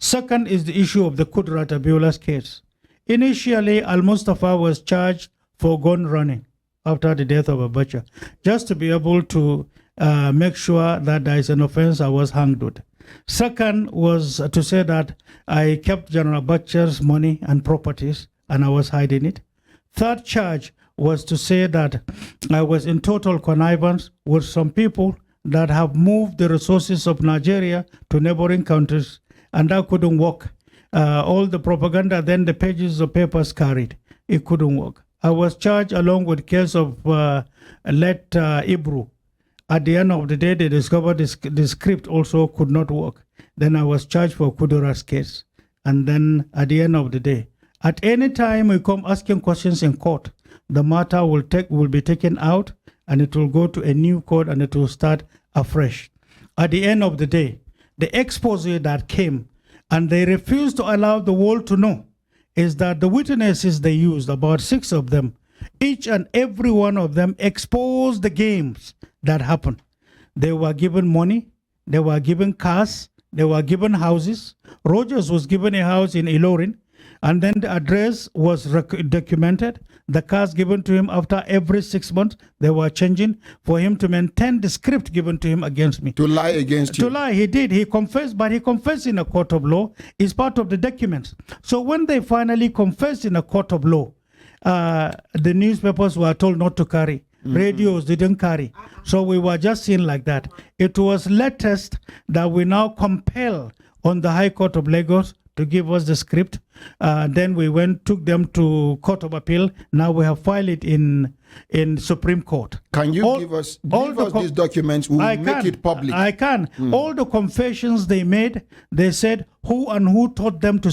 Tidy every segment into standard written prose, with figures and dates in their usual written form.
Second is the issue of the Kudrat Abiola's case. Initially, Mustapha was charged for gun running after the death of Abuja. Just to be able to make sure that there is an offense, I was hanged with. Second was to say that I kept General Abacha's money and properties and I was hiding it. Third charge was to say that I was in total connivance with some people that have moved the resources of Nigeria to neighboring countries, and that couldn't work. All the propaganda, then the pages of papers carried, it couldn't work. I was charged along with case of Let Ibru. At the end of the day, they discovered the script also could not work. Then I was charged for Kudura's case. And then at the end of the day, at any time we come asking questions in court, the matter will be taken out and it will go to a new court and it will start afresh. At the end of the day, the expose that came and they refused to allow the world to know is that the witnesses they used, about 6 of them, each and every one of them exposed the games that happened. They were given money, they were given cars, they were given houses. Rogers was given a house in Ilorin, and then the address was documented. The cars given to him after every 6 months, they were changing for him to maintain the script given to him against me. To lie against you. To lie, he did. He confessed, but he confessed in a court of law. It's part of the documents. So when they finally confessed in a court of law, the newspapers were told not to carry. Radios didn't carry. So we were just seen like that. It was latest that we now compel on the High Court of Lagos to give us the script. Then we took them to Court of Appeal. Now we have filed it in Supreme Court. Can you give us these documents? We'll make it public. I can. All the confessions they made, they said who taught them to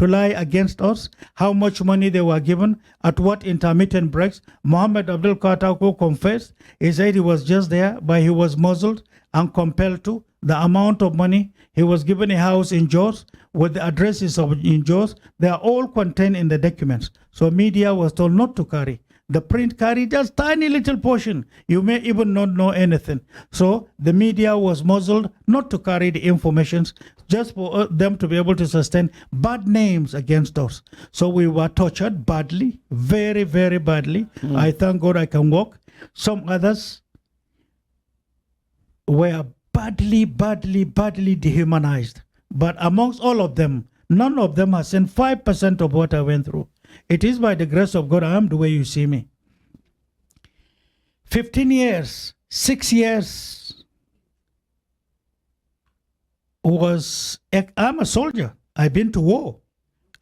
lie against us, how much money they were given, at what intermittent breaks. Mohammed Abdul Katako confessed. He said he was just there, but he was muzzled and compelled to. The amount of money, he was given a house in Jos with the addresses in Jos. They are all contained in the documents. So media was told not to carry. The print carried just tiny little portion. You may even not know anything. So the media was muzzled not to carry the information, just for them to be able to sustain bad names against us. So we were tortured badly, very, very badly. I thank God I can walk. Some others were badly, badly, badly dehumanized. But amongst all of them, none of them has seen 5% of what I went through. It is by the grace of God I am the way you see me. 15 years, 6 years I'm a soldier. I've been to war.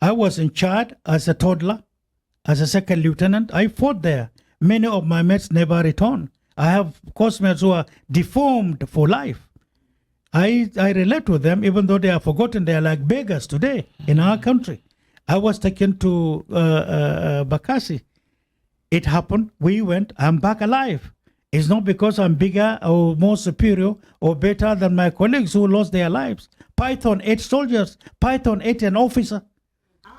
I was in Chad as a toddler, as a second lieutenant. I fought there. Many of my mates never returned. I have classmates who are deformed for life. I relate with them, even though they are forgotten. They are like beggars today in our country. I was taken to Bakassi. It happened. We went. I'm back alive. It's not because I'm bigger or more superior or better than my colleagues who lost their lives. Python ate soldiers. Python ate an officer.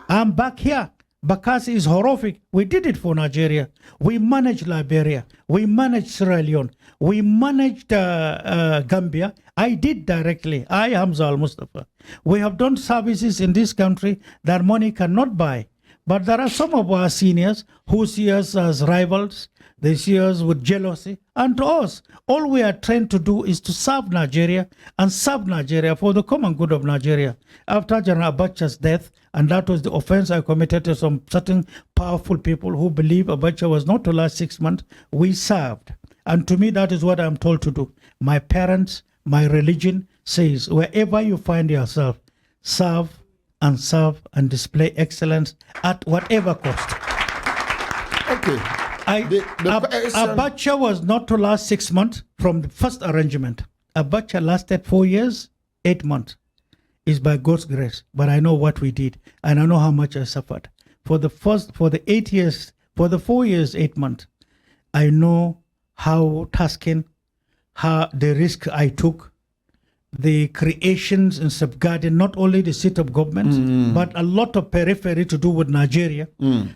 I'm back here. Bakassi is horrific. We did it for Nigeria. We managed Liberia. We managed Sierra Leone. We managed Gambia. I did directly. I, Hamza Al-Mustapha. We have done services in this country that money cannot buy. But there are some of our seniors who see us as rivals. They see us with jealousy. And to us, all we are trained to do is to serve Nigeria and serve Nigeria for the common good of Nigeria. After General Abacha's death, and that was the offense I committed to some certain powerful people who believe Abacha was not to last 6 months, we served. And to me, that is what I'm told to do. My parents, my religion says, wherever you find yourself, serve and display excellence at whatever cost. Okay. Abacha was not to last 6 months from the first arrangement. Abacha lasted 4 years, 8 months. It's by God's grace. But I know what we did, and I know how much I suffered. For the 4 years, 8 months, I know how tasking, how the risk I took, the creations and safeguarding not only the seat of government, but a lot of periphery to do with Nigeria,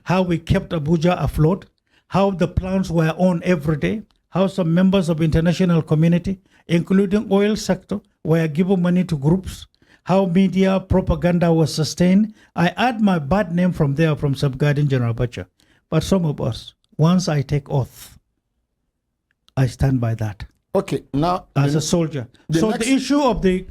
how we kept Abuja afloat, how the plans were on every day, how some members of international community, including oil sector, were given money to groups, how media propaganda was sustained. I add my bad name from there, from Safeguarding General Abacha. But some of us, once I take oath, I stand by that. Okay, now as a soldier. So the issue of the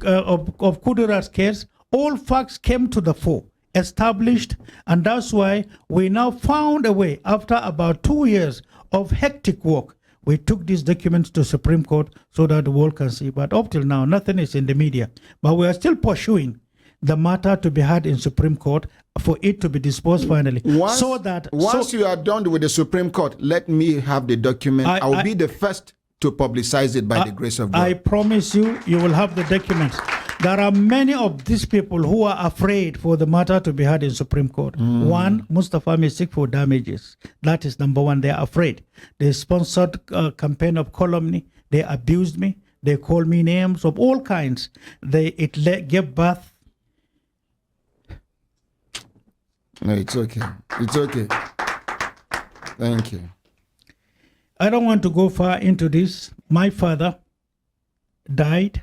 of Kudirat's case, all facts came to the fore, established, and that's why we now found a way. After about 2 years of hectic work, we took these documents to Supreme Court so that the world can see. But up till now, nothing is in the media. But we are still pursuing the matter to be heard in Supreme Court for it to be disposed finally. Once you are done with the Supreme Court, let me have the document. I will be the first to publicize it by the grace of God. I promise you, you will have the documents. There are many of these people who are afraid for the matter to be heard in Supreme Court. One, Mustapha may seek for damages. That is number one. They are afraid. They sponsored a campaign of calumny. They abused me. They called me names of all kinds. It gave birth. No, it's okay. It's okay. Thank you. I don't want to go far into this. My father died.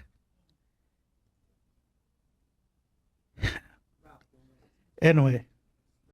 Anyway,